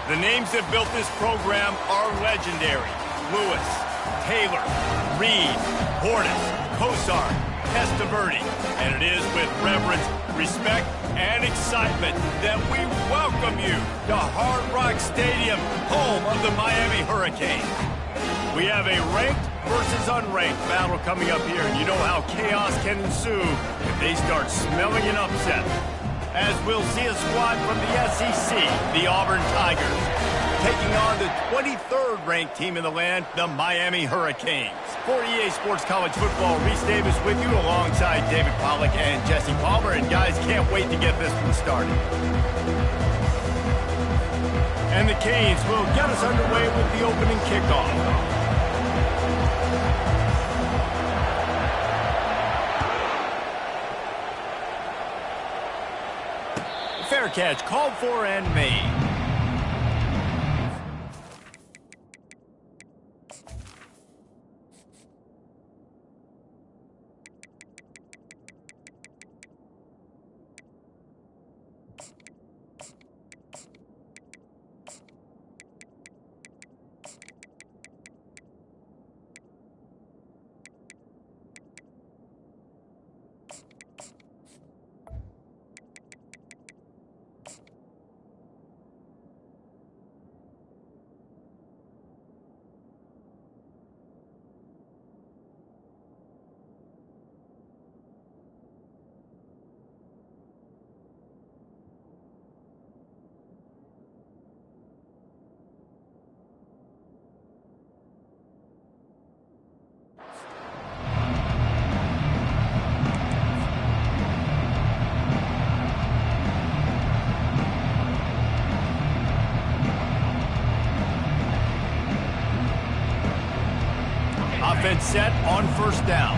The names that built this program are legendary. Lewis, Taylor, Reed, Portis, Kosar, Testaverde. And it is with reverence, respect, and excitement that we welcome you to Hard Rock Stadium, home of the Miami Hurricanes. We have a ranked versus unranked battle coming up here, and you know how chaos can ensue if they start smelling an upset. As we'll see a squad from the SEC, the Auburn Tigers, taking on the 23rd ranked team in the land, the Miami Hurricanes. For EA Sports College Football, Reese Davis with you alongside David Pollack and Jesse Palmer. And guys, can't wait to get this one started. And the Canes will get us underway with the opening kickoff. Fair catch called for and made. Offense set on first down.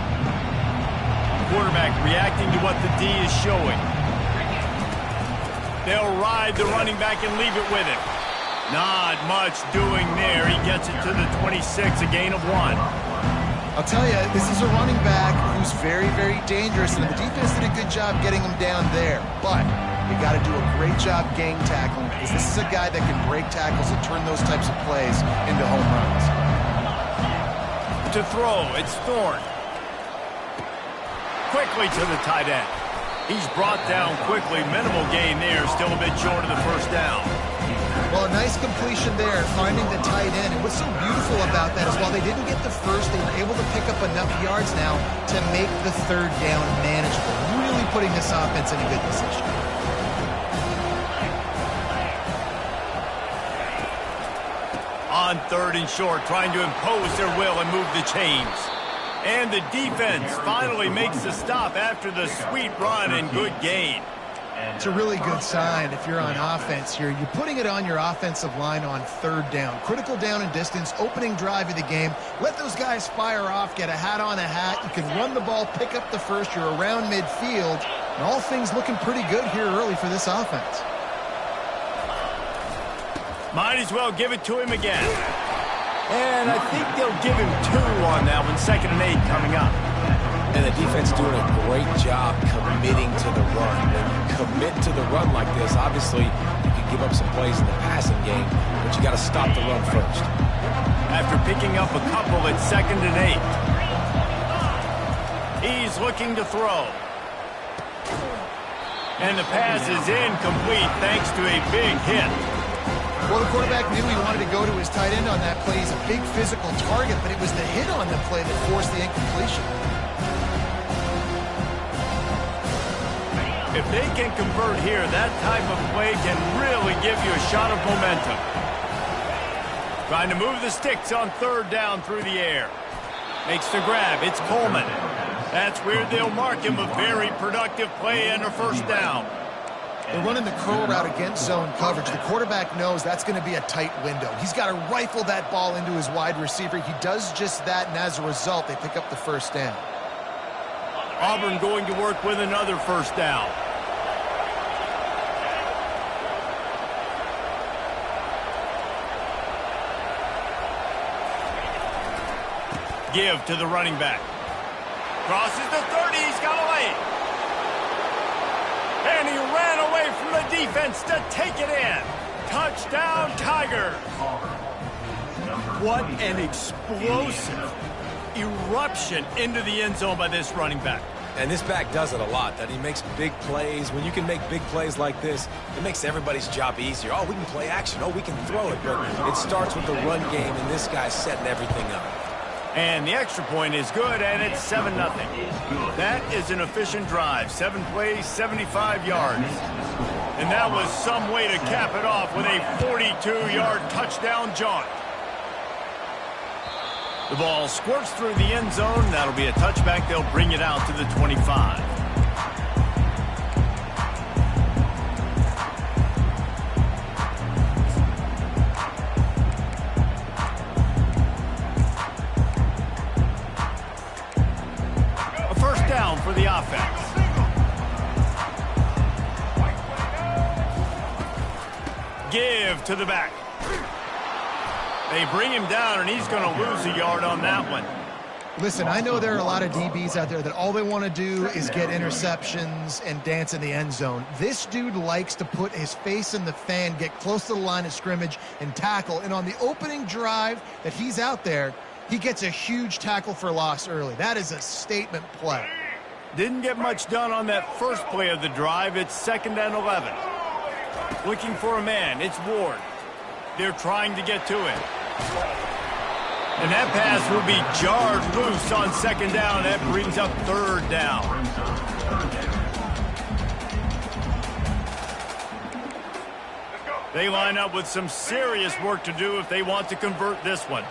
Quarterback reacting to what the D is showing. They'll ride the running back and leave it with him. Not much doing there. He gets it to the 26, a gain of 1. I'll tell you, this is a running back who's very, very dangerous, and the defense did a good job getting him down there. But you got to do a great job gang tackling, because this is a guy that can break tackles and turn those types of plays into home runs. To throw, it's Thorne. Quickly to the tight end. He's brought down quickly. Minimal gain there. Still a bit short of the first down. Well, a nice completion there, finding the tight end. And what's so beautiful about that is while they didn't get the first, they were able to pick up enough yards now to make the third down manageable. Really putting this offense in a good position. On third and short, trying to impose their will and move the chains. And the defense finally makes the stop after the sweet run and good gain. It's a really good sign if you're on offense here. You're putting it on your offensive line on third down. Critical down and distance, opening drive of the game. Let those guys fire off, get a hat on a hat. You can run the ball, pick up the first. You're around midfield. And all things looking pretty good here early for this offense. Might as well give it to him again. And I think they'll give him 2 on that one. 2nd and 8 coming up. And the defense doing a great job committing to the run. When you commit to the run like this, obviously you can give up some plays in the passing game, but you got to stop the run first. After picking up a couple at 2nd and 8. He's looking to throw. And the pass is incomplete thanks to a big hit. Well, the quarterback knew he wanted to go to his tight end on that play. He's a big physical target, but it was the hit on the play that forced the incompletion. If they can convert here, that type of play can really give you a shot of momentum. Trying to move the sticks on third down through the air. Makes the grab. It's Coleman. That's where they'll mark him. A very productive play and a first down. They're running the curl route against zone coverage. The quarterback knows that's going to be a tight window. He's got to rifle that ball into his wide receiver. He does just that, and as a result, they pick up the first down. Auburn going to work with another first down. Give to the running back. Crosses the 30. He's got a lane. And he ran away from the defense to take it in. Touchdown, Tiger! What an explosive eruption into the end zone by this running back. And this back does it a lot, that he makes big plays. When you can make big plays like this, it makes everybody's job easier. Oh, we can play action. Oh, we can throw it. But it starts with the run game, and this guy's setting everything up. And the extra point is good, and it's 7-0. That is an efficient drive. 7 plays, 75 yards. And that was some way to cap it off with a 42-yard touchdown jaunt. The ball squirts through the end zone. That'll be a touchback. They'll bring it out to the 25. A first down for the offense. Give to the back. They bring him down, and he's going to lose a yard on that one. Listen, I know there are a lot of DBs out there that all they want to do is get interceptions and dance in the end zone. This dude likes to put his face in the fan, get close to the line of scrimmage, and tackle. And on the opening drive that he's out there, he gets a huge tackle for loss early. That is a statement play. Didn't get much done on that first play of the drive. It's 2nd and 11. Looking for a man. It's Ward. They're trying to get to him. And that pass will be jarred loose on 2nd down. That brings up 3rd down. They line up with some serious work to do if they want to convert this one.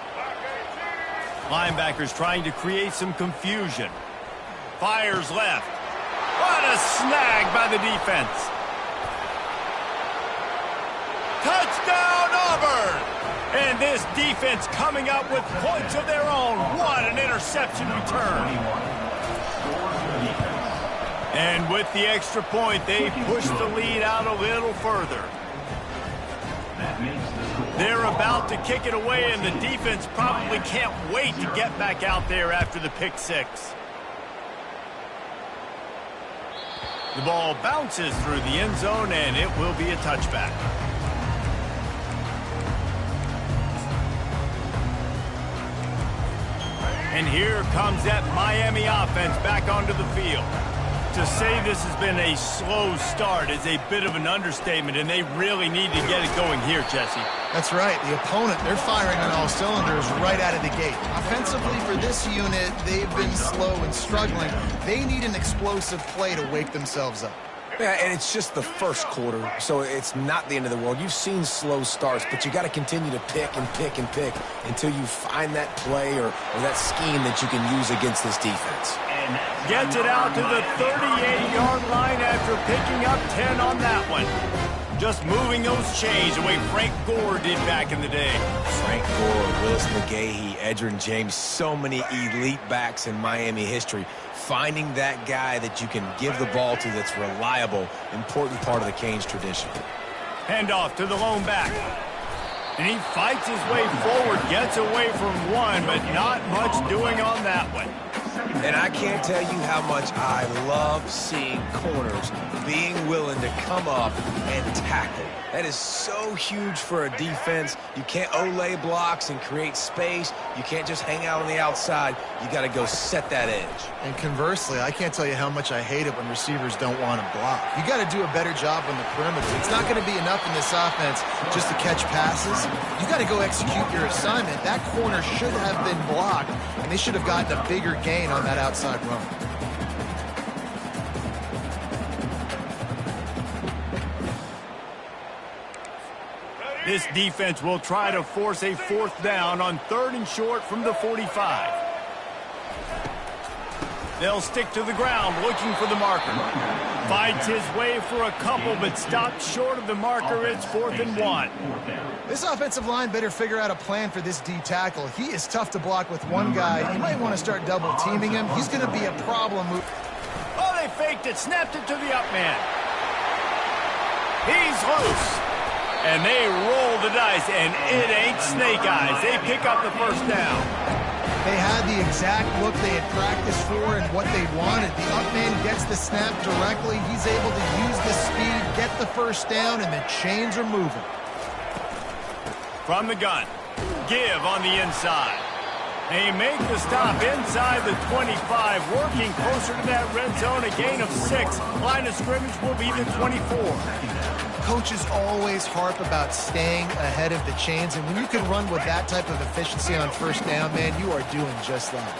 Linebackers trying to create some confusion. Fires left. What a snag by the defense. Touchdown, Auburn! And this defense coming up with points of their own. What an interception return. And with the extra point, they push the lead out a little further. They're about to kick it away, and the defense probably can't wait to get back out there after the pick six. The ball bounces through the end zone, and it will be a touchback. And here comes that Miami offense back onto the field. To say this has been a slow start is a bit of an understatement, and they really need to get it going here, Jesse. That's right. The opponent, they're firing on all cylinders right out of the gate. Offensively for this unit, they've been slow and struggling. They need an explosive play to wake themselves up. Yeah, and it's just the first quarter, so it's not the end of the world. You've seen slow starts, but you got to continue to pick and pick and pick until you find that play or that scheme that you can use against this defense. Gets it out to the 38-yard line after picking up 10 on that one. Just moving those chains the way Frank Gore did back in the day. Frank Gore, Willis McGahee, Edgerrin James, so many elite backs in Miami history. Finding that guy that you can give the ball to that's reliable, important part of the Canes tradition. Handoff to the lone back. And he fights his way forward, gets away from one, but not much doing on that one. And I can't tell you how much I love seeing corners being willing to come up and tackle. That is so huge for a defense. You can't Olay blocks and create space. You can't just hang out on the outside. You got to go set that edge. And conversely, I can't tell you how much I hate it when receivers don't want to block. You got to do a better job on the perimeter. It's not going to be enough in this offense just to catch passes. You got to go execute your assignment. That corner should have been blocked, and they should have gotten a bigger gain on that outside run. This defense will try to force a 4th down on 3rd and short from the 45. They'll stick to the ground looking for the marker. Fights his way for a couple, but stops short of the marker. It's 4th and 1. This offensive line better figure out a plan for this D tackle. He is tough to block with one guy. You might want to start double teaming him. He's going to be a problem. Oh, they faked it, snapped it to the up man. He's loose. And they roll the dice, and it ain't snake eyes. They pick up the first down. They had the exact look they had practiced for and what they wanted. The up man gets the snap directly. He's able to use the speed, get the first down, and the chains are moving. From the gun. Give on the inside. They make the stop inside the 25, working closer to that red zone, a gain of 6. Line of scrimmage will be the 24. Coaches always harp about staying ahead of the chains, and when you can run with that type of efficiency on first down, man, you are doing just that.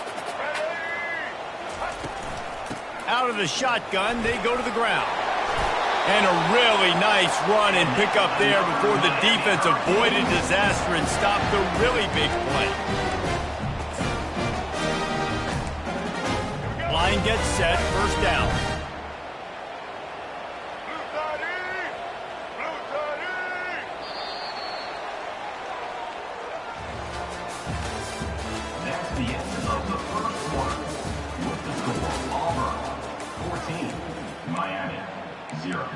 Out of the shotgun, they go to the ground. And a really nice run and pick up there before the defense avoided disaster and stopped the really big play. Line gets set, first down. That's the end of the first quarter. With the score, Auburn 14, Miami 0.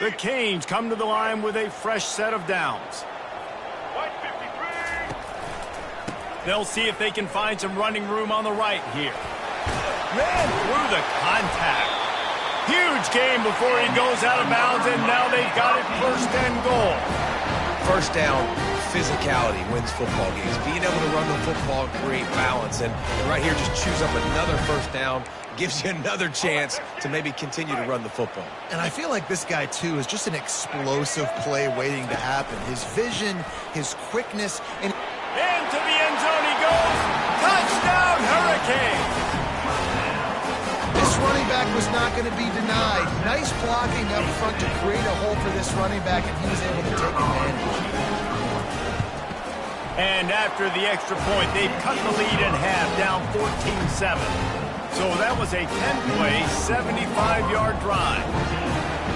The Canes come to the line with a fresh set of downs. They'll see if they can find some running room on the right here. Ran through the contact. Huge gain before he goes out of bounds, and now they've got it first and goal. First down, physicality wins football games. Being able to run the football and create balance. And right here, just choose up another first down. Gives you another chance to maybe continue to run the football. And I feel like this guy, too, is just an explosive play waiting to happen. His vision, his quickness, and... Into the end zone he goes. Touchdown, Hurricane. This running back was not going to be denied. Nice blocking up front to create a hole for this running back, and he was able to take advantage. And after the extra point, they've cut the lead in half, down 14-7. So that was a 10-play, 75-yard drive.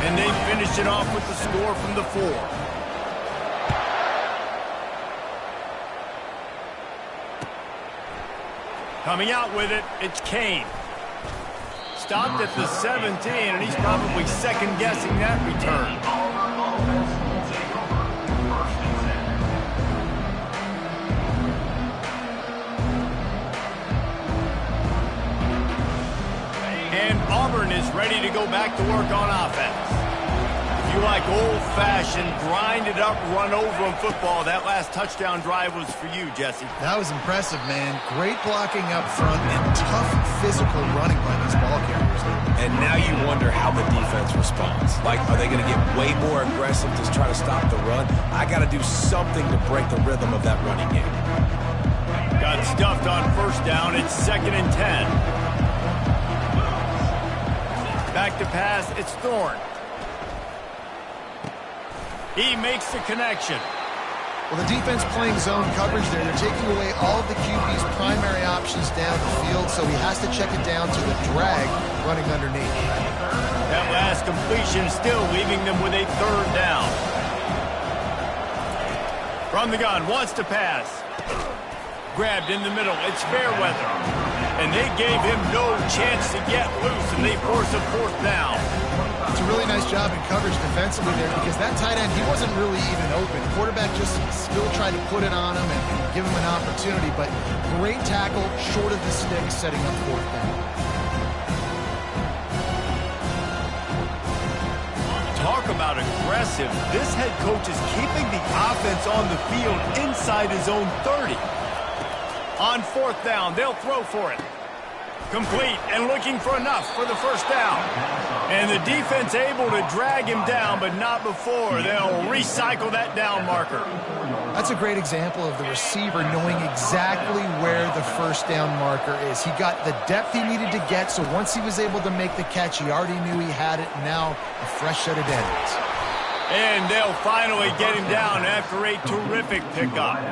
And they finished it off with the score from the 4. Coming out with it, it's Kane. Stopped at the 17, and he's probably second-guessing that return. And Auburn is ready to go back to work on offense. If you like old-fashioned, grinded-up, run-over football, that last touchdown drive was for you, Jesse. That was impressive, man. Great blocking up front and tough physical running by these ball carriers. And now you wonder how the defense responds. Like, are they going to get way more aggressive to try to stop the run? I got to do something to break the rhythm of that running game. Got stuffed on first down. It's 2nd and 10. Back to pass, it's Thorne. He makes the connection. Well, the defense playing zone coverage there. They're taking away all of the QB's primary options down the field, so he has to check it down to the drag running underneath. That last completion still leaving them with a 3rd down. From the gun, wants to pass. Grabbed in the middle, it's Fairweather. And they gave him no chance to get loose, and they force a 4th down. It's a really nice job in coverage defensively there because that tight end, he wasn't really even open. Quarterback just still tried to put it on him and give him an opportunity, but great tackle, short of the stick, setting up 4th down. Talk about aggressive. This head coach is keeping the offense on the field inside his own 30. On 4th down, they'll throw for it. Complete and looking for enough for the first down. And the defense able to drag him down, but not before. They'll recycle that down marker. That's a great example of the receiver knowing exactly where the first down marker is. He got the depth he needed to get, so once he was able to make the catch, he already knew he had it. Now a fresh set of downs. And they'll finally get him down after a terrific pickup.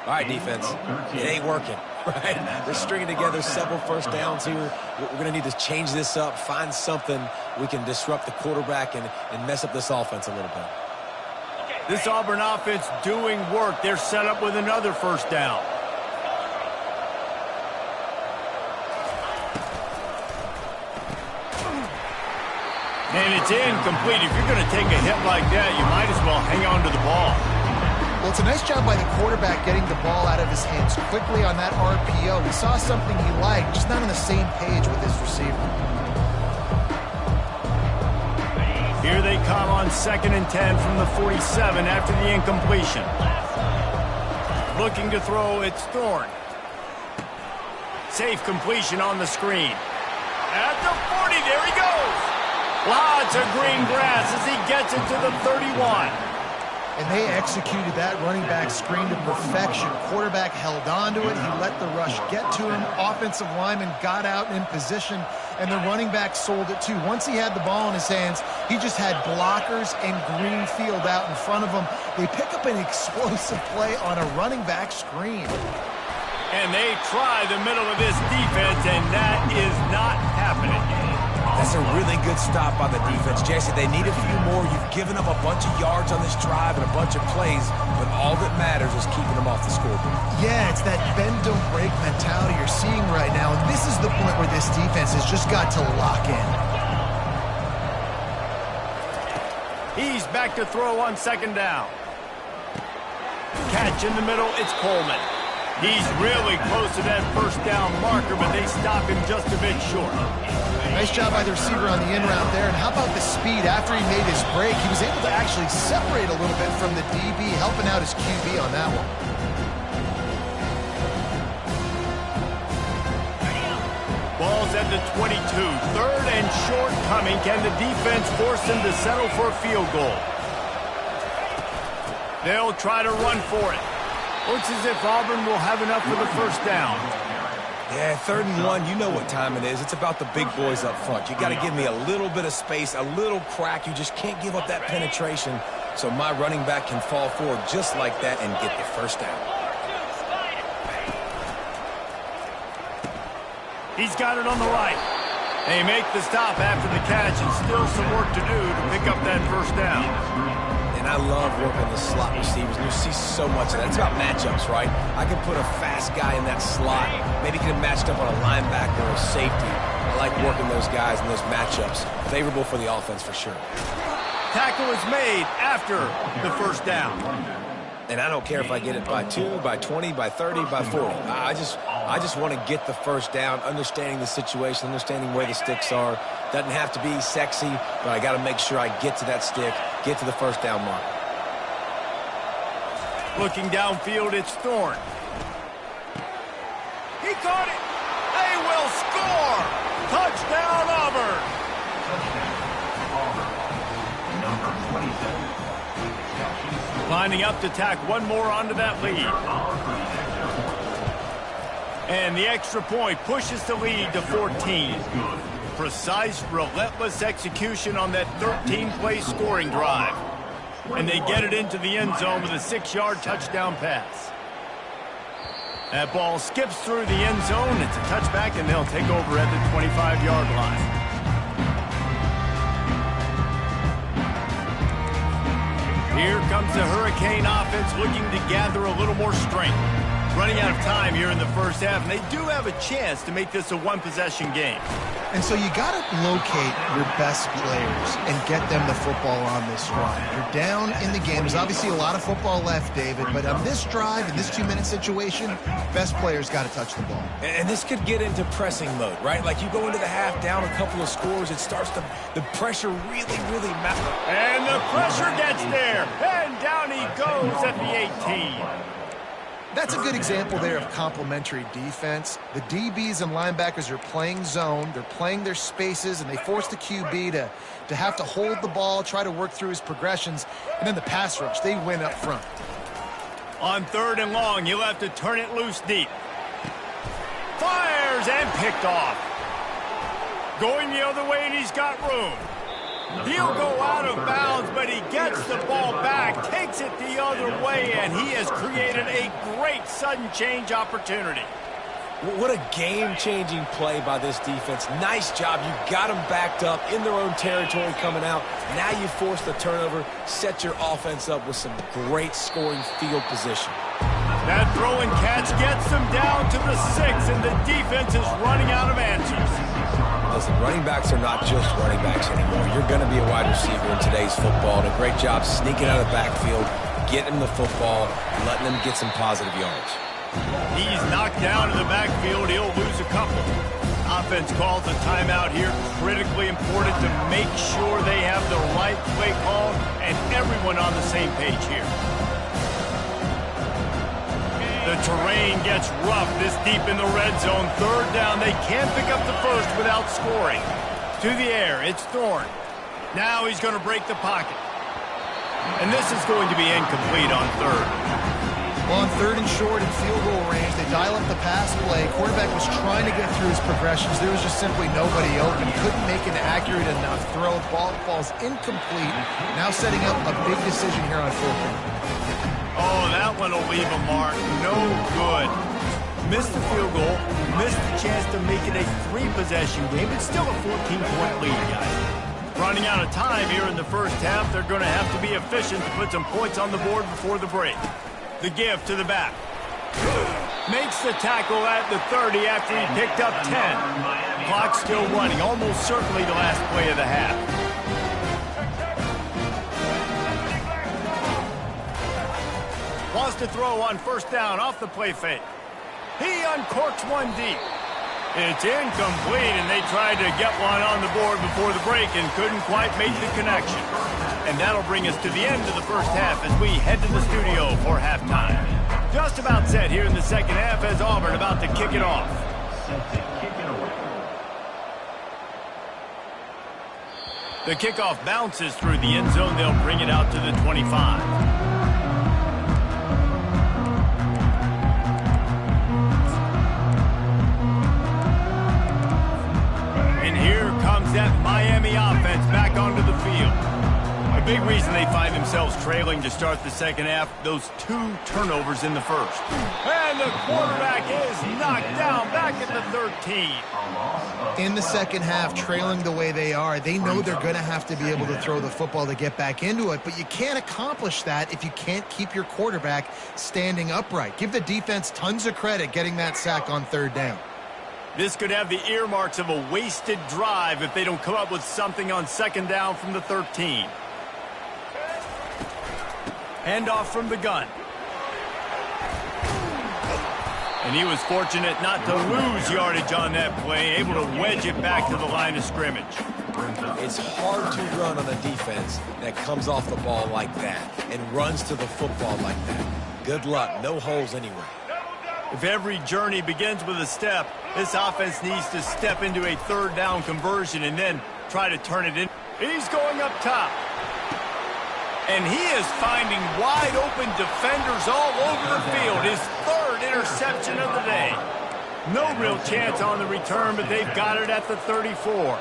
All right, defense, it ain't working, right? They're stringing together several first downs here. We're going to need to change this up, find something we can disrupt the quarterback and mess up this offense a little bit. This Auburn offense doing work. They're set up with another first down. And it's incomplete. If you're going to take a hit like that, you might as well hang on to the ball. Well, it's a nice job by the quarterback getting the ball out of his hands quickly on that RPO. He saw something he liked, just not on the same page with his receiver. Here they come on 2nd and 10 from the 47 after the incompletion. Looking to throw, it's Thorne. Safe completion on the screen. At the 40, there he goes. Lots of green grass as he gets it to the 31. And they executed that running back screen to perfection. Quarterback held on to it. He let the rush get to him. Offensive lineman got out in position, and the running back sold it too. Once he had the ball in his hands, he just had blockers and green field out in front of him. They pick up an explosive play on a running back screen. And they try the middle of this defense, and that is not happening. That's a really good stop by the defense. Jesse, they need a few more. You've given up a bunch of yards on this drive and a bunch of plays, but all that matters is keeping them off the scoreboard. Yeah, it's that bend, don't break mentality you're seeing right now. And this is the point where this defense has just got to lock in. He's back to throw on 2nd down. Catch in the middle, it's Coleman. He's really close to that 1st down marker, but they stop him just a bit short. Nice job by the receiver on the in route there. And how about the speed after he made his break? He was able to actually separate a little bit from the DB, helping out his QB on that one. Ball's at the 22. 3rd and short coming. Can the defense force him to settle for a field goal? They'll try to run for it. Looks as if Auburn will have enough for the 1st down. Yeah, 3rd and 1, you know what time it is. It's about the big boys up front. You got to give me a little bit of space, a little crack. You just can't give up that penetration, so my running back can fall forward just like that and get the 1st down. He's got it on the right. They make the stop after the catch, and still some work to do to pick up that 1st down. And I love working the slot receivers. You see so much of that. It's about matchups, right? I can put a fast guy in that slot. Maybe get him matched up on a linebacker or a safety. I like working those guys in those matchups. Favorable for the offense for sure. Tackle is made after the 1st down. And I don't care if I get it by 2, by 20, by 30, by 40. I just want to get the 1st down, understanding the situation, understanding where the sticks are. Doesn't have to be sexy, but I got to make sure I get to that stick, get to the 1st down mark. Looking downfield, it's Thorne. He caught it. They will score. Touchdown, Auburn. Number 27. Lining up to tack one more onto that lead. And the extra point pushes the lead to 14. Precise, relentless execution on that 13-play scoring drive. And they get it into the end zone with a 6-yard touchdown pass. That ball skips through the end zone. It's a touchback, and they'll take over at the 25-yard line. Here comes the Hurricane offense looking to gather a little more strength. Running out of time here in the 1st half, and they do have a chance to make this a one-possession game. And so you got to locate your best players and get them the football on this drive. You're down in the game. There's obviously a lot of football left, David, but on this drive, in this 2-minute situation, best players got to touch the ball. And this could get into pressing mode, right? Like you go into the half down a couple of scores, it starts to, the pressure really matters. And the pressure gets there, and down he goes at the 18. That's a good example there of complementary defense. The DBs and linebackers are playing zone. They're playing their spaces, and they force the QB to have to hold the ball, try to work through his progressions, and then the pass rush, they win up front. On 3rd and long, he'll have to turn it loose deep. Fires and picked off. Going the other way, and he's got room. He'll go out of bounds, but he gets the ball back, takes it the other way, and he has created a great sudden change opportunity. What a game-changing play by this defense. Nice job. You got them backed up in their own territory coming out. Now you force the turnover, set your offense up with some great scoring field position. That throw and catch gets them down to the 6, and the defense is running out of answers. Listen, running backs are not just running backs anymore. You're going to be a wide receiver in today's football. And a great job sneaking out of the backfield, getting them the football, and letting them get some positive yards. He's knocked down in the backfield. He'll lose a couple. Offense calls a timeout here. Critically important to make sure they have the right play call and everyone on the same page here. The terrain gets rough this deep in the red zone. Third down, they can't pick up the first without scoring. To the air, it's Thorne. Now he's going to break the pocket. And this is going to be incomplete on third. Well, on third and short and field goal range, they dial up the pass play. Quarterback was trying to get through his progressions. There was just simply nobody open. Couldn't make an accurate enough throw. Ball falls incomplete. Now setting up a big decision here on fourth down. Oh, that one will leave a mark. No good. Missed the field goal. Missed the chance to make it a three-possession game. It's still a 14-point lead, guys. Running out of time here in the first half. They're going to have to be efficient to put some points on the board before the break. The give to the back. Makes the tackle at the 30 after he picked up 10. Clock still running. Almost certainly the last play of the half. Wants to throw on first down off the play fake. He uncorks one deep. It's incomplete, and they tried to get one on the board before the break and couldn't quite make the connection. And that'll bring us to the end of the first half as we head to the studio for halftime. Just about set here in the second half as Auburn about to kick it off. The kickoff bounces through the end zone. They'll bring it out to the 25. That Miami offense back onto the field. A big reason they find themselves trailing to start the second half, those 2 turnovers in the first. And the quarterback is knocked down back at the 13. In the second half, trailing the way they are, they know they're going to have to be able to throw the football to get back into it, but you can't accomplish that if you can't keep your quarterback standing upright. Give the defense tons of credit getting that sack on third down. This could have the earmarks of a wasted drive if they don't come up with something on second down from the 13. Handoff from the gun. And he was fortunate not to lose yardage on that play, able to wedge it back to the line of scrimmage. It's hard to run on a defense that comes off the ball like that and runs to the football like that. Good luck. No holes anywhere. If every journey begins with a step, this offense needs to step into a third down conversion and then try to turn it in. He's going up top. And he is finding wide open defenders all over the field. His third interception of the day. No real chance on the return, but they've got it at the 34.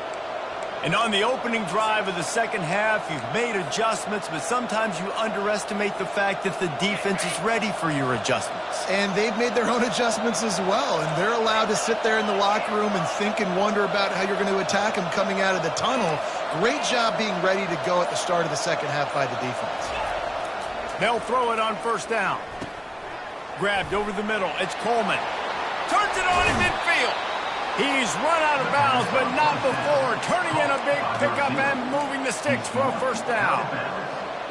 And on the opening drive of the second half, you've made adjustments, but sometimes you underestimate the fact that the defense is ready for your adjustments. And they've made their own adjustments as well, and they're allowed to sit there in the locker room and think and wonder about how you're going to attack them coming out of the tunnel. Great job being ready to go at the start of the second half by the defense. They'll throw it on first down. Grabbed over the middle. It's Coleman. Turns it on in midfield. He's run out of bounds, but not before. Turning in a big pickup and moving the sticks for a first down.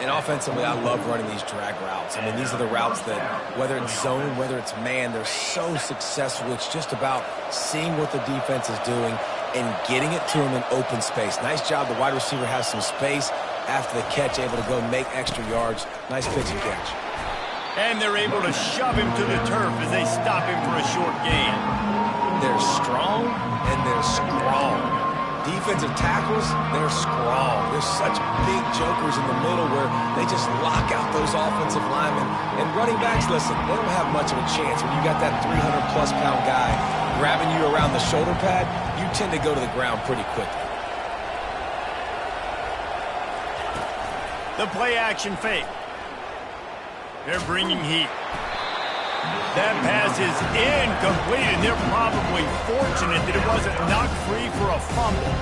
And offensively, I love running these drag routes. I mean, these are the routes that, whether it's zone, whether it's man, they're so successful. It's just about seeing what the defense is doing and getting it to them in open space. Nice job. The wide receiver has some space after the catch, able to go make extra yards. Nice pitch and catch. And they're able to shove him to the turf as they stop him for a short gain. They're strong and they're strong. Defensive tackles, they're strong. There's such big jokers in the middle where they just lock out those offensive linemen. And running backs, listen, they don't have much of a chance. When you got that 300-plus pound guy grabbing you around the shoulder pad, you tend to go to the ground pretty quickly. The play action fake. They're bringing heat. That pass is incomplete, and they're probably fortunate that it wasn't knocked free for a fumble.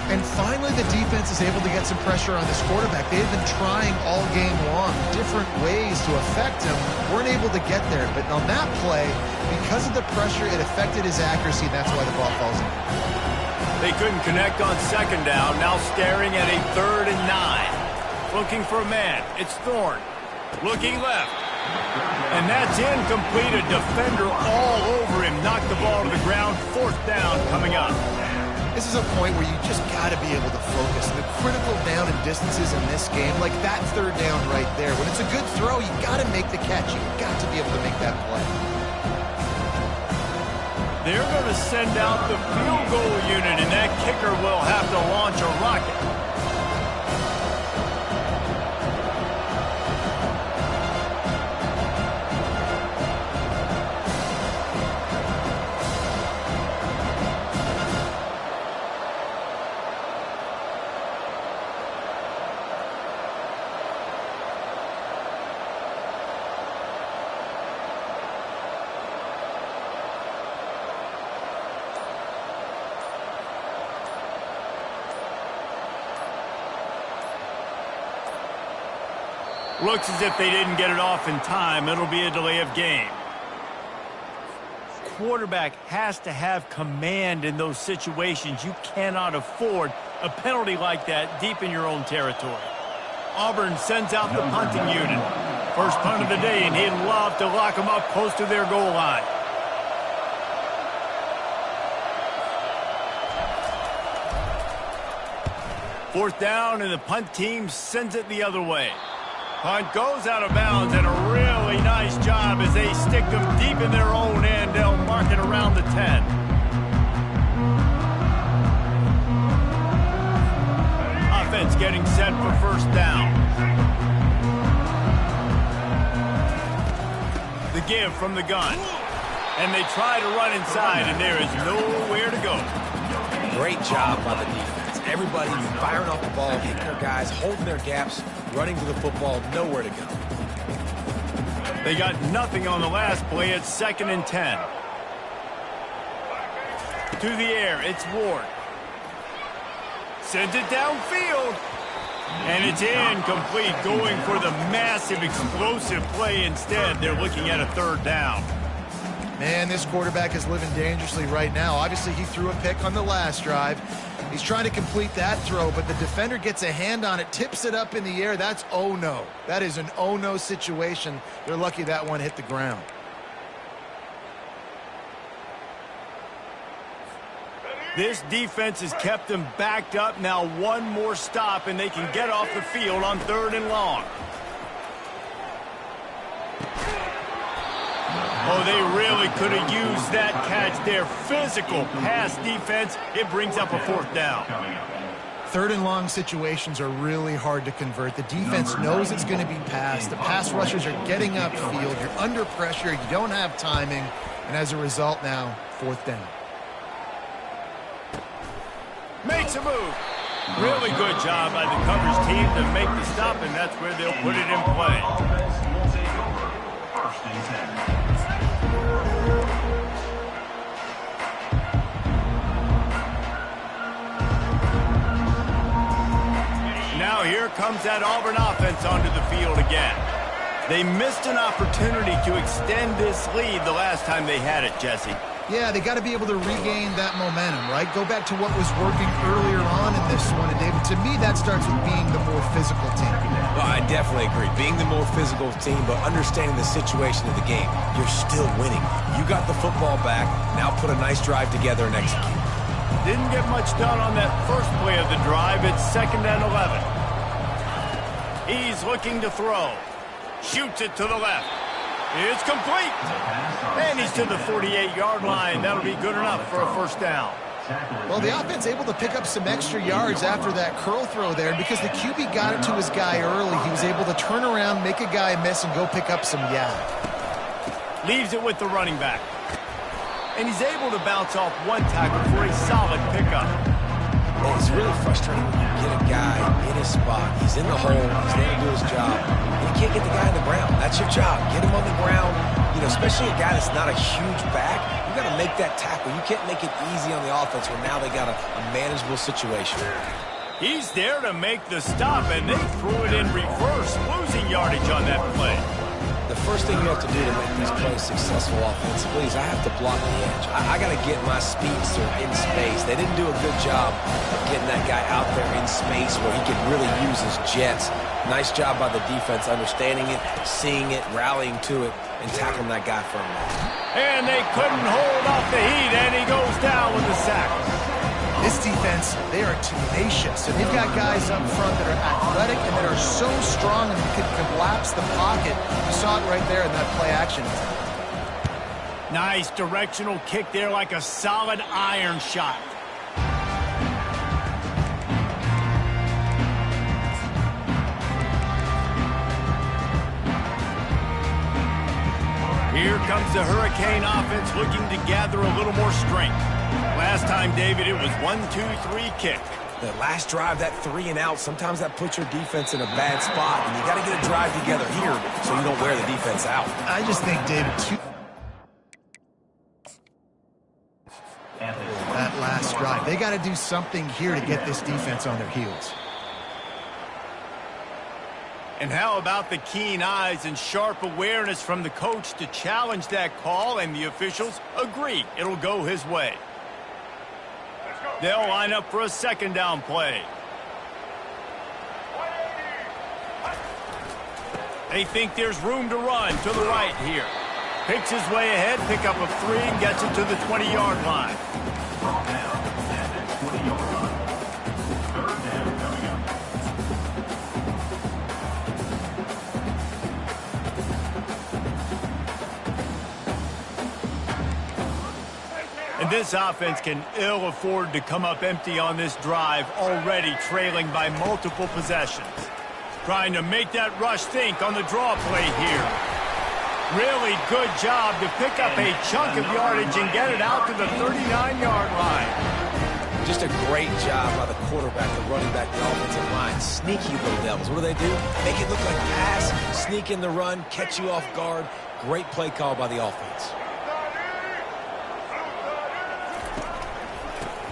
And finally, the defense is able to get some pressure on this quarterback. They've been trying all game long different ways to affect him. Weren't able to get there, but on that play, because of the pressure, it affected his accuracy, and that's why the ball falls in. They couldn't connect on second down, now staring at a 3rd and 9. Looking for a man. It's Thorne. Looking left. And that's incomplete. A defender all over him. Knocked the ball to the ground. 4th down coming up. This is a point where you just got to be able to focus. The critical down and distances in this game, like that 3rd down right there. When it's a good throw, you got to make the catch. You've got to be able to make that play. They're going to send out the field goal unit, and that kicker will have to launch a rocket. Looks as if they didn't get it off in time. It'll be a delay of game. Quarterback has to have command in those situations. You cannot afford a penalty like that deep in your own territory. Auburn sends out the punting unit. First punt of the day, and he'd love to lock them up close to their goal line. Fourth down, and the punt team sends it the other way. Punt goes out of bounds, and a really nice job as they stick them deep in their own end. They'll mark it around the 10. Offense getting set for first down. The give from the gun. And they try to run inside, and there is nowhere to go. Great job by the defense. Everybody firing off the ball, hitting their guys, holding their gaps, running to the football, nowhere to go. They got nothing on the last play. It's 2nd and 10. To the air, it's Ward. Sends it downfield. And it's incomplete, going for the massive, explosive play instead. They're looking at a 3rd down. Man, this quarterback is living dangerously right now. Obviously, he threw a pick on the last drive. He's trying to complete that throw, but the defender gets a hand on it, tips it up in the air. That's oh-no. That is an oh-no situation. They're lucky that one hit the ground. This defense has kept them backed up. Now one more stop, and they can get off the field on 3rd and long. Oh, they really could have used that catch there. Physical pass defense. It brings up a 4th down. 3rd and long situations are really hard to convert. The defense knows it's going to be passed. The pass rushers are getting upfield. You're under pressure. You don't have timing. And as a result now, 4th down. Makes a move. Really good job by the coverage team to make the stop, and that's where they'll put it in play. Offense will take over. 1st and 10. Now here comes that Auburn offense onto the field again. They missed an opportunity to extend this lead the last time they had it, Jesse. Yeah, they got to be able to regain that momentum, right? Go back to what was working earlier on in this one. And, David, to me, that starts with being the more physical team. Well, I definitely agree. Being the more physical team, but understanding the situation of the game. You're still winning. You got the football back. Now put a nice drive together and execute. Didn't get much done on that first play of the drive. It's 2nd and 11. He's looking to throw. Shoots it to the left. It's complete. And he's to the 48-yard line. That'll be good enough for a 1st down. Well, the offense able to pick up some extra yards after that curl throw there. Because the QB got it to his guy early, he was able to turn around, make a guy miss, and go pick up some yak. Leaves it with the running back. And he's able to bounce off one tackle for a solid pickup. Well, it's really frustrating when you get a guy in his spot. He's in the hole. He's there to do his job. And you can't get the guy on the ground. That's your job. Get him on the ground. You know, especially a guy that's not a huge back. You got to make that tackle. You can't make it easy on the offense when now they got a manageable situation. He's there to make the stop, and they threw it in reverse, losing yardage on that play. The first thing you have to do to make these plays successful offensively is I have to block the edge. I got to get my speedster in space. They didn't do a good job of getting that guy out there in space where he could really use his jets. Nice job by the defense, understanding it, seeing it, rallying to it, and tackling that guy firmly. And they couldn't hold off the heat, and he goes down with the sack. This defense, they are tenacious, and they've got guys up front that are athletic and that are so strong and can collapse the pocket. You saw it right there in that play action. Nice directional kick there like a solid iron shot. Here comes the Hurricane offense looking to gather a little more strength. Last time, David, it was 1-2-3 kick. The last drive, that 3 and out, sometimes that puts your defense in a bad spot, and you got to get a drive together here so you don't wear the defense out. I just think, David, that last drive, they got to do something here to get this defense on their heels. And how about the keen eyes and sharp awareness from the coach to challenge that call, and the officials agree it'll go his way. They'll line up for a second down play. They think there's room to run to the right here. Picks his way ahead, pick up a 3, and gets it to the 20-yard line. Ball down at the 20-yard line. Third down coming up. And this offense can ill afford to come up empty on this drive, already trailing by multiple possessions. Trying to make that rush think on the draw play here. Really good job to pick up a chunk of yardage and get it out to the 39-yard line. Just a great job by the quarterback, the running back, the offensive line. Sneaky little devils. What do? Make it look like pass, sneak in the run, catch you off guard. Great play call by the offense.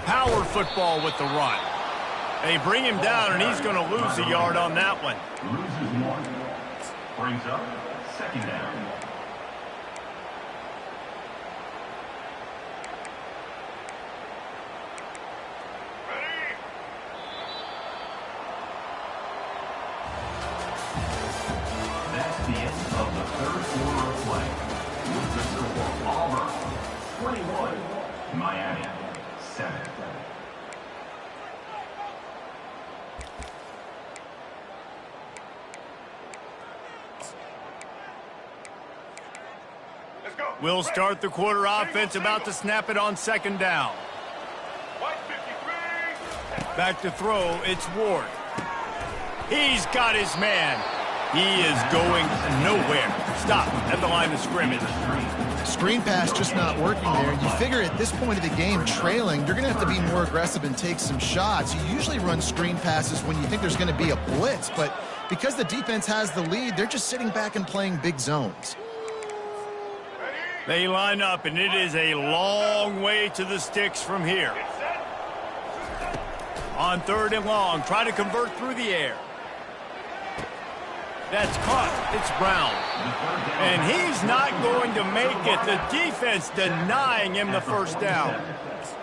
Power football with the run. They bring him down, and he's going to lose a yard on that one. Loses 1. Brings up second down. That's the end of the third quarter of play. With the score, Auburn 21, Miami 7. We'll start the quarter offense, about to snap it on second down. Back to throw, it's Ward. He's got his man. He is going nowhere. Stop at the line of scrimmage. Screen pass just not working there. You figure at this point of the game, trailing, you're going to have to be more aggressive and take some shots. You usually run screen passes when you think there's going to be a blitz, but because the defense has the lead, they're just sitting back and playing big zones. They line up, and it is a long way to the sticks from here. On third and long, try to convert through the air. That's caught. It's Brown. And he's not going to make it. The defense denying him the first down.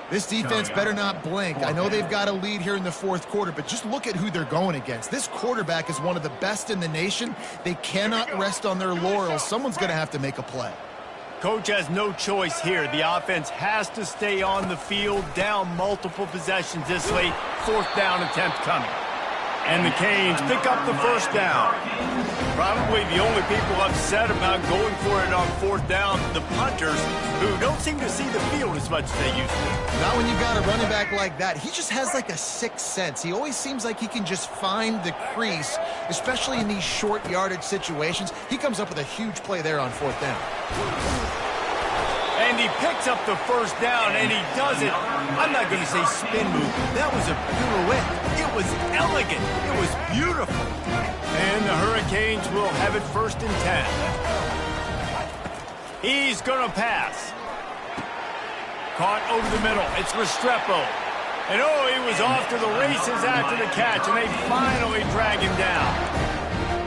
This defense better not blink. I know they've got a lead here in the fourth quarter, but just look at who they're going against. This quarterback is one of the best in the nation. They cannot rest on their laurels. Someone's going to have to make a play. Coach has no choice here. The offense has to stay on the field, down multiple possessions this late. Fourth down attempt coming. And the Canes pick up the first down. Probably the only people upset about going for it on fourth down, the punters, who don't seem to see the field as much as they used to. Not when you've got a running back like that. He just has like a sixth sense. He always seems like he can just find the crease, especially in these short yardage situations. He comes up with a huge play there on fourth down. And he picks up the first down, and he does it. I'm not going to say spin move. That was a pirouette. It was elegant. It was beautiful. And the Hurricanes will have it first and 10. He's going to pass. Caught over the middle. It's Restrepo. And oh, he was off to the races after the catch, and they finally drag him down.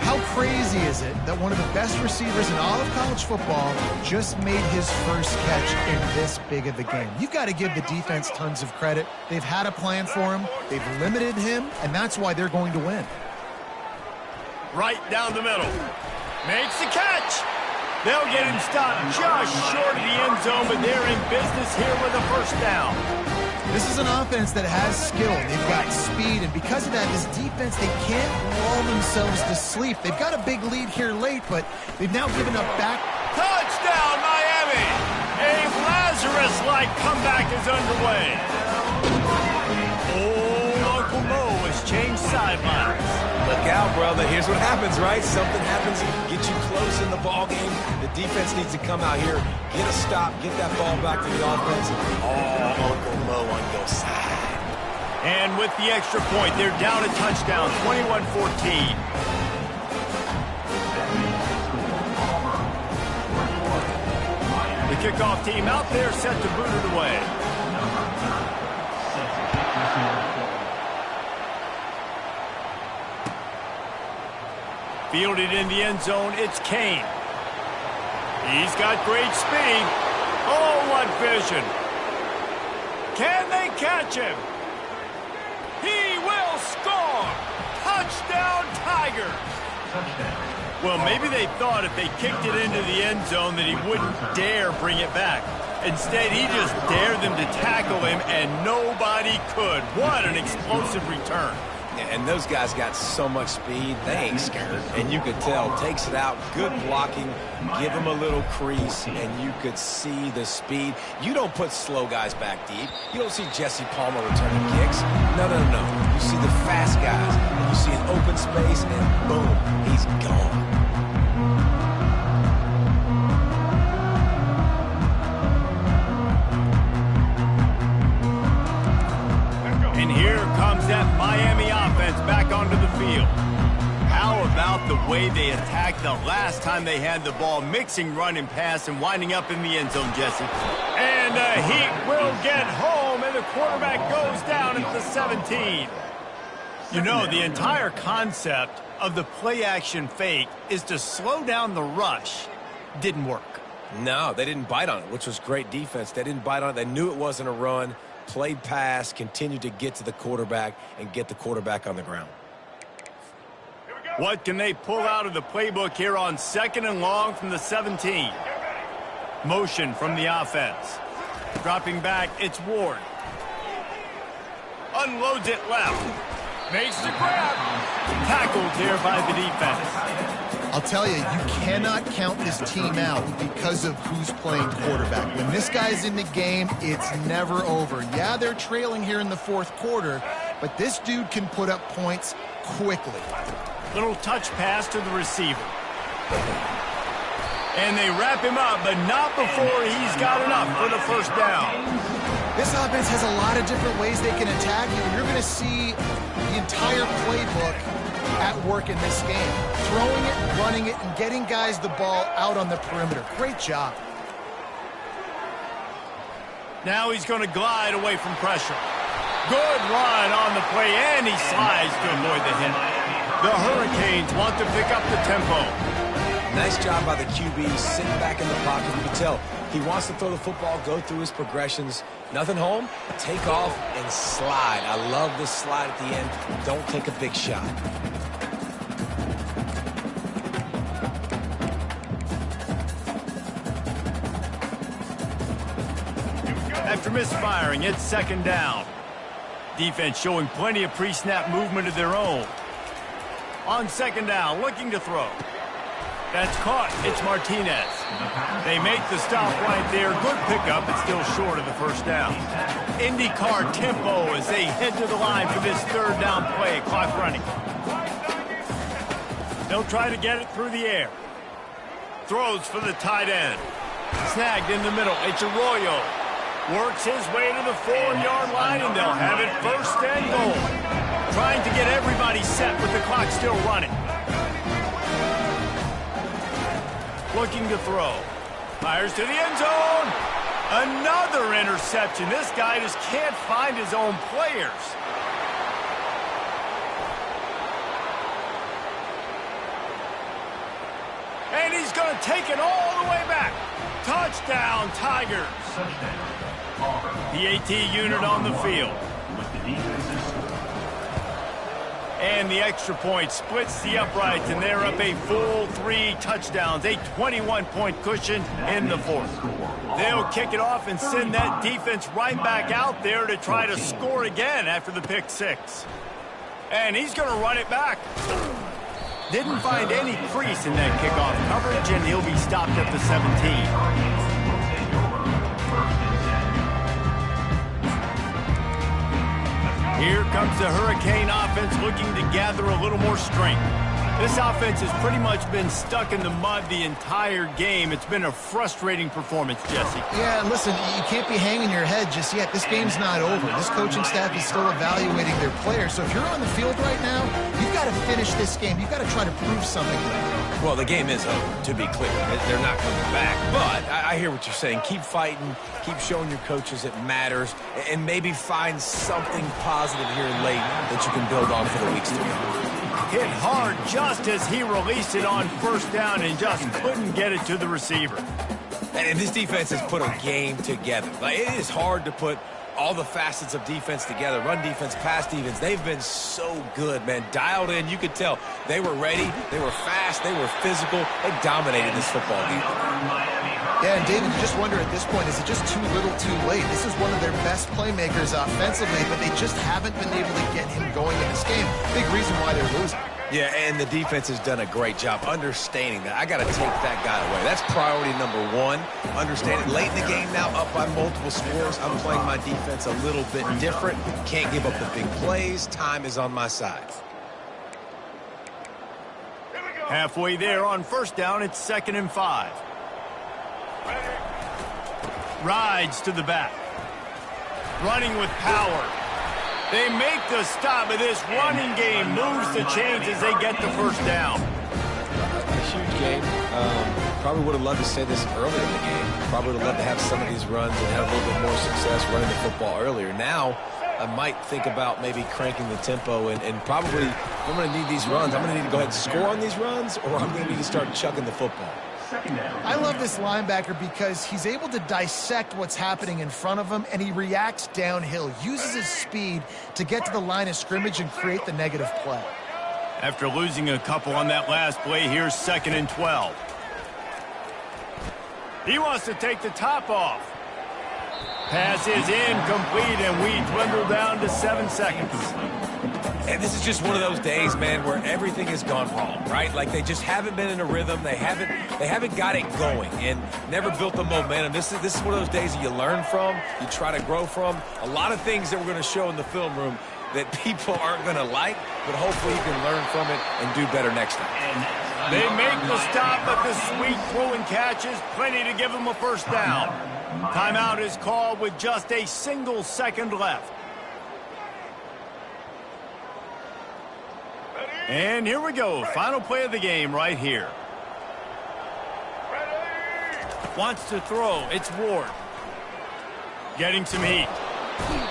How crazy is it that one of the best receivers in all of college football just made his first catch in this big of a game? You've got to give the defense tons of credit. They've had a plan for him. They've limited him, and that's why they're going to win. Right down the middle. Makes the catch. They'll get him stopped just short of the end zone, but they're in business here with a first down. This is an offense that has skill. They've got speed, and because of that, this defense, they can't lull themselves to sleep. They've got a big lead here late, but they've now given up back. Touchdown, Miami! A Lazarus-like comeback is underway. Oh, Uncle Mo has changed sidelines. Look out, brother. Here's what happens, right? Something happens, get you close in the ball game. The defense needs to come out here, get a stop, get that ball back to the offense. Oh, Uncle Mo on your side. And with the extra point, they're down a touchdown, 21-14. The kickoff team out there set to boot it away. Fielded in the end zone, it's Kane. He's got great speed. Oh, what vision. Can they catch him? He will score! Touchdown, Tiger! Well, maybe they thought if they kicked it into the end zone that he wouldn't dare bring it back. Instead, he just dared them to tackle him, and nobody could. What an explosive return. And those guys got so much speed, they ain't scared. And you could tell, takes it out, good blocking, give him a little crease, and you could see the speed. You don't put slow guys back deep. You don't see Jesse Palmer returning kicks. No. You see the fast guys, and you see an open space, and boom, he's gone. And here comes that Miami offense back onto the field. How about the way they attacked the last time they had the ball, mixing run and pass and winding up in the end zone, Jesse? And the Heat will get home, and the quarterback goes down at the 17. You know, the entire concept of the play-action fake is to slow down the rush. Didn't work. No, they didn't bite on it, which was great defense. They didn't bite on it. They knew it wasn't a run. Played pass, continued to get to the quarterback and get the quarterback on the ground. What can they pull out of the playbook here on 2nd and long from the 17? Motion from the offense. Dropping back, it's Ward. Unloads it left. Makes the grab. Tackled here by the defense. I'll tell you, you cannot count this team out because of who's playing quarterback. When this guy's in the game, it's never over. Yeah, they're trailing here in the 4th quarter, but this dude can put up points quickly. Little touch pass to the receiver. And they wrap him up, but not before he's got enough for the first down. This offense has a lot of different ways they can attack you, and you're going to see the entire playbook at work in this game. Throwing it, running it, and getting guys the ball out on the perimeter. Great job. Now he's going to glide away from pressure. Good run on the play, and he slides to avoid the hit. The Hurricanes want to pick up the tempo. Nice job by the QB, sitting back in the pocket. You can tell he wants to throw the football, go through his progressions. Nothing home, take off and slide. I love this slide at the end. Don't take a big shot. After misfiring, it's 2nd down. Defense showing plenty of pre-snap movement of their own. On 2nd down, looking to throw. That's caught. It's Martinez. They make the stop right there. Good pickup, but still short of the first down. IndyCar tempo as they head to the line for this 3rd down play. Clock running. They'll try to get it through the air. Throws for the tight end. Snagged in the middle. It's Arroyo. Works his way to the 4-yard line, and they'll have it 1st and goal. Trying to get everybody set with the clock still running. Looking to throw. Fires to the end zone. Another interception. This guy just can't find his own players. And he's going to take it all the way back. Touchdown, Tigers. The AT unit on the field. And the extra point splits the uprights, and they're up a full 3 touchdowns, a 21-point cushion in the fourth. They'll kick it off and send that defense right back out there to try to score again after the pick 6. And he's going to run it back. Didn't find any crease in that kickoff coverage, and he'll be stopped at the 17. Here comes the Hurricane offense looking to gather a little more strength. This offense has pretty much been stuck in the mud the entire game. It's been a frustrating performance, Jesse. Yeah, listen, you can't be hanging your head just yet. This game's not over. This coaching staff is still evaluating their players. So if you're on the field right now, you've got to finish this game. You've got to try to prove something to them. Well, the game is over, to be clear. They're not coming back. But I hear what you're saying. Keep fighting. Keep showing your coaches it matters. And maybe find something positive here late that you can build on for the weeks to come. Hit hard just as he released it on first down and just couldn't get it to the receiver. And this defense has put a game together. Like, it is hard to put all the facets of defense together. Run defense, pass defense. They've been so good, man. Dialed in. You could tell they were ready. They were fast. They were physical. They dominated this football game. Yeah, and David, you just wonder at this point, is it just too little too late? This is one of their best playmakers offensively, but they just haven't been able to get him going in this game. Big reason why they're losing. Yeah, and the defense has done a great job understanding that. I got to take that guy away. That's priority number 1. Understanding late in the game now, up by multiple scores. I'm playing my defense a little bit different. Can't give up the big plays. Time is on my side. Halfway there on first down, it's 2nd and 5. Rides to the back. Running with power. They make the stop, but this running game moves the chains as they get the first down. A huge game. Probably would have loved to say this earlier in the game. Probably would have loved to have some of these runs and have a little bit more success running the football earlier. Now, I might think about maybe cranking the tempo and probably, if I'm going to need these runs, I'm going to need to go ahead and score on these runs, or I'm going to need to start chucking the football. I love this linebacker because he's able to dissect what's happening in front of him, and he reacts downhill, uses his speed to get to the line of scrimmage and create the negative play. After losing a couple on that last play, here's 2nd and 12. He wants to take the top off. Pass is incomplete, and we dwindle down to 7 seconds. And this is just one of those days, man, where everything has gone wrong, right? Like they just haven't been in a rhythm. They haven't got it going and never built the momentum. This is one of those days that you learn from, you try to grow from. A lot of things that we're going to show in the film room that people aren't going to like, but hopefully you can learn from it and do better next time. They make the stop, but the sweet throw and catch is plenty to give them a first down. Timeout is called with just a single second left. And here we go. Final play of the game right here. Wants to throw. It's Ward. Getting some heat.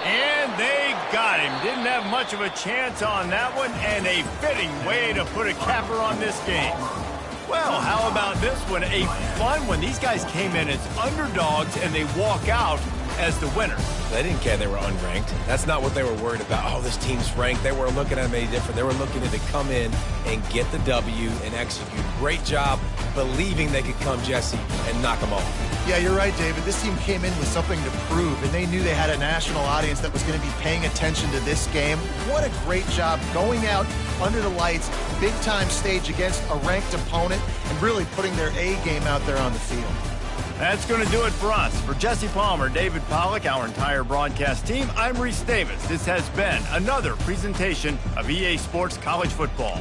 And they got him. Didn't have much of a chance on that one, and a fitting way to put a capper on this game. Well, how about this one? A fun one. These guys came in as underdogs, and they walk out as the winner. They didn't care they were unranked. That's not what they were worried about. Oh, this team's ranked. They weren't looking at them any different. They were looking at it to come in and get the W and execute. Great job believing they could come, Jesse, and knock them off. Yeah, you're right, David. This team came in with something to prove, and they knew they had a national audience that was going to be paying attention to this game. What a great job going out under the lights, big-time stage against a ranked opponent, and really putting their A game out there on the field. That's going to do it for us. For Jesse Palmer, David Pollack, our entire broadcast team, I'm Reese Davis. This has been another presentation of EA Sports College Football.